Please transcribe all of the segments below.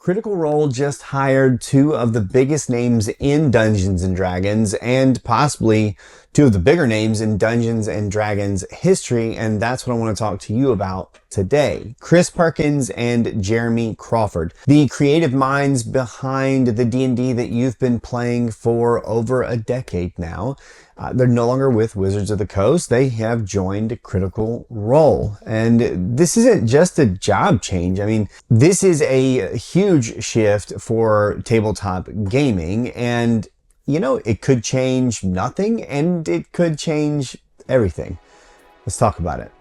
Critical Role just hired two of the biggest names in Dungeons & Dragons and possibly two of the bigger names in Dungeons & Dragons history, and that's what I want to talk to you about today. Chris Perkins and Jeremy Crawford, the creative minds behind the D&D that you've been playing for over a decade now. They're no longer with Wizards of the Coast. They have joined Critical Role. And this isn't just a job change. I mean, this is a huge shift for tabletop gaming. And, you know, it could change nothing and it could change everything. Let's talk about it.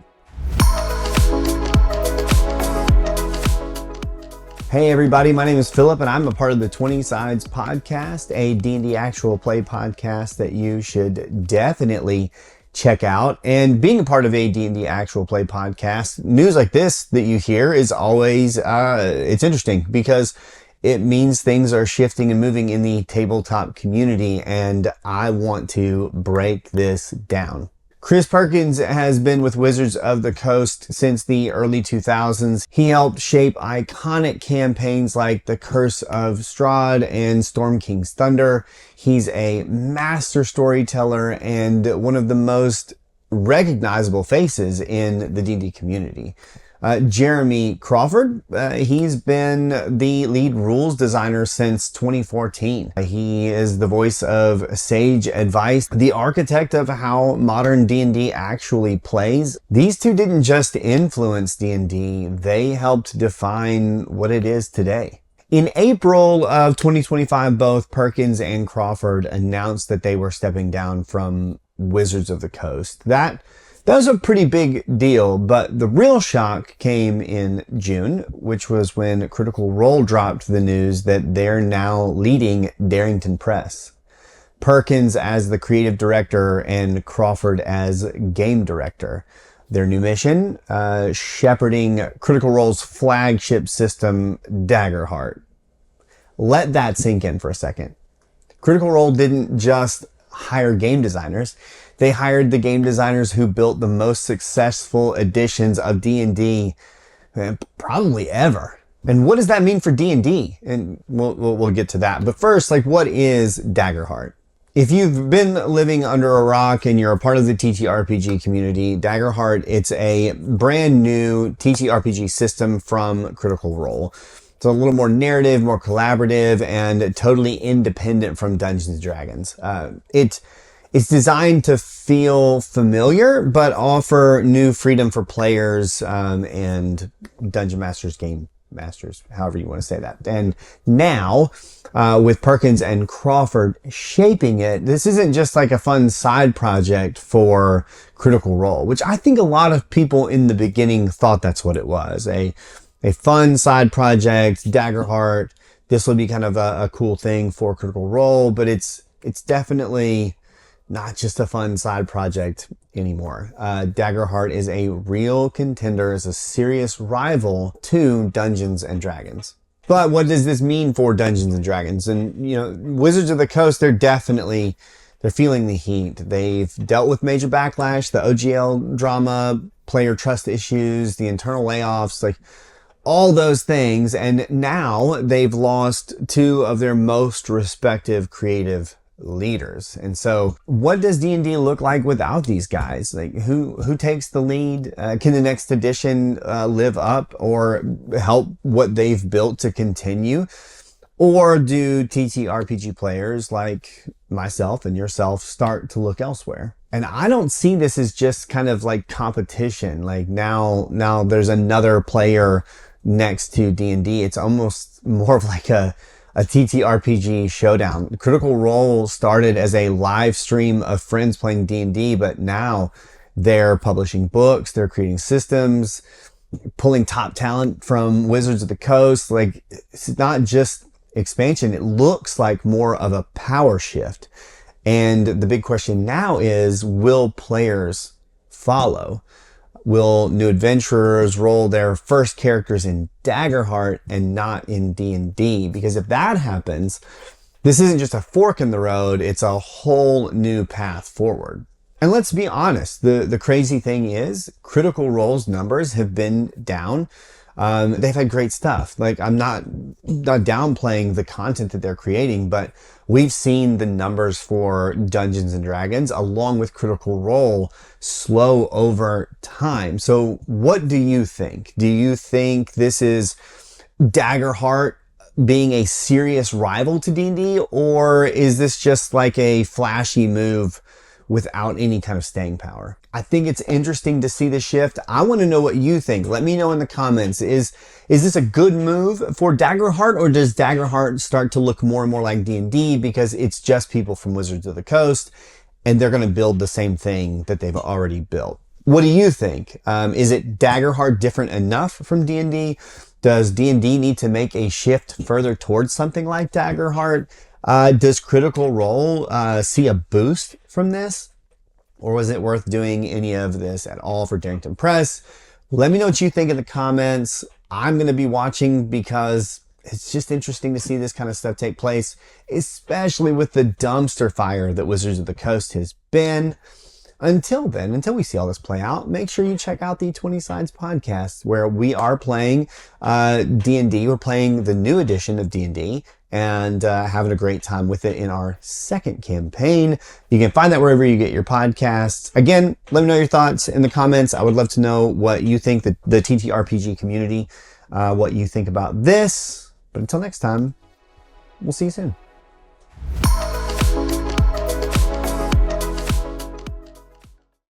Hey everybody, my name is Philip and I'm a part of the 20 Sides podcast, a D&D actual play podcast that you should definitely check out. And being a part of a D&D actual play podcast, news like this that you hear is always, it's interesting because it means things are shifting and moving in the tabletop community, and I want to break this down. Chris Perkins has been with Wizards of the Coast since the early 2000s. He helped shape iconic campaigns like The Curse of Strahd and Storm King's Thunder. He's a master storyteller and one of the most recognizable faces in the D&D community. Jeremy Crawford, he's been the lead rules designer since 2014. He is the voice of Sage Advice, the architect of how modern D&D actually plays. These two didn't just influence D&D, they helped define what it is today. In April of 2025, both Perkins and Crawford announced that they were stepping down from Wizards of the Coast. That was a pretty big deal, but the real shock came in June, which was when Critical Role dropped the news that they're now leading Darrington Press. Perkins as the creative director and Crawford as game director. Their new mission, shepherding Critical Role's flagship system, Daggerheart. Let that sink in for a second. Critical Role didn't just hire game designers. They hired the game designers who built the most successful editions of D&D probably ever. And what does that mean for D&D? And we'll get to that. But first, what is Daggerheart? If you've been living under a rock and you're a part of the TTRPG community, Daggerheart, it's a brand new TTRPG system from Critical Role. It's a little more narrative, more collaborative, and totally independent from Dungeons & Dragons. It's designed to feel familiar, but offer new freedom for players and dungeon masters, game masters, however you want to say that. And now, with Perkins and Crawford shaping it, this isn't just like a fun side project for Critical Role, which I think a lot of people in the beginning thought that's what it was. A fun side project, Daggerheart. This will be kind of a cool thing for Critical Role, but it's definitely not just a fun side project anymore. Daggerheart is a real contender, is a serious rival to Dungeons and Dragons. But what does this mean for Dungeons and Dragons? And, you know, Wizards of the Coast, they're feeling the heat. They've dealt with major backlash, the OGL drama, player trust issues, the internal layoffs, all those things. And now they've lost two of their most respective creative leaders. And so what does D&D look like without these guys? Who takes the lead? Can the next edition live up or help what they've built to continue? Or do TTRPG players like myself and yourself start to look elsewhere? And I don't see this as just kind of like competition. Now there's another player next to D&D. It's almost more of like a TTRPG showdown. Critical Role started as a live stream of friends playing D&D, but now they're publishing books, they're creating systems, pulling top talent from Wizards of the Coast. It's not just expansion. It looks like more of a power shift. And the big question now is, will players follow? Will new adventurers roll their first characters in Daggerheart and not in D&D? Because if that happens, this isn't just a fork in the road, it's a whole new path forward. And let's be honest, the crazy thing is Critical Role's numbers have been down They've had great stuff. Like, I'm not downplaying the content that they're creating, but we've seen the numbers for Dungeons and Dragons along with Critical Role slow over time. So what do you think? Do you think this is Daggerheart being a serious rival to D&D, or is this just like a flashy move without any kind of staying power? I think it's interesting to see the shift. I want to know what you think. Let me know in the comments. Is this a good move for Daggerheart, or does Daggerheart start to look more and more like D&D because it's just people from Wizards of the Coast and they're going to build the same thing that they've already built? What do you think? Is it Daggerheart different enough from D&D? Does D&D need to make a shift further towards something like Daggerheart? Does Critical Role see a boost from this? Or was it worth doing any of this at all for Darrington Press? Let me know what you think in the comments. I'm going to be watching because it's just interesting to see this kind of stuff take place, especially with the dumpster fire that Wizards of the Coast has been. Until then, until we see all this play out, make sure you check out the 20 Sides podcast, where we are playing D&D. We're playing the new edition of D&D and having a great time with it in our second campaign. You can find that wherever you get your podcasts. Again, let me know your thoughts in the comments. I would love to know what you think, the TTRPG community, what you think about this. But until next time, we'll see you soon.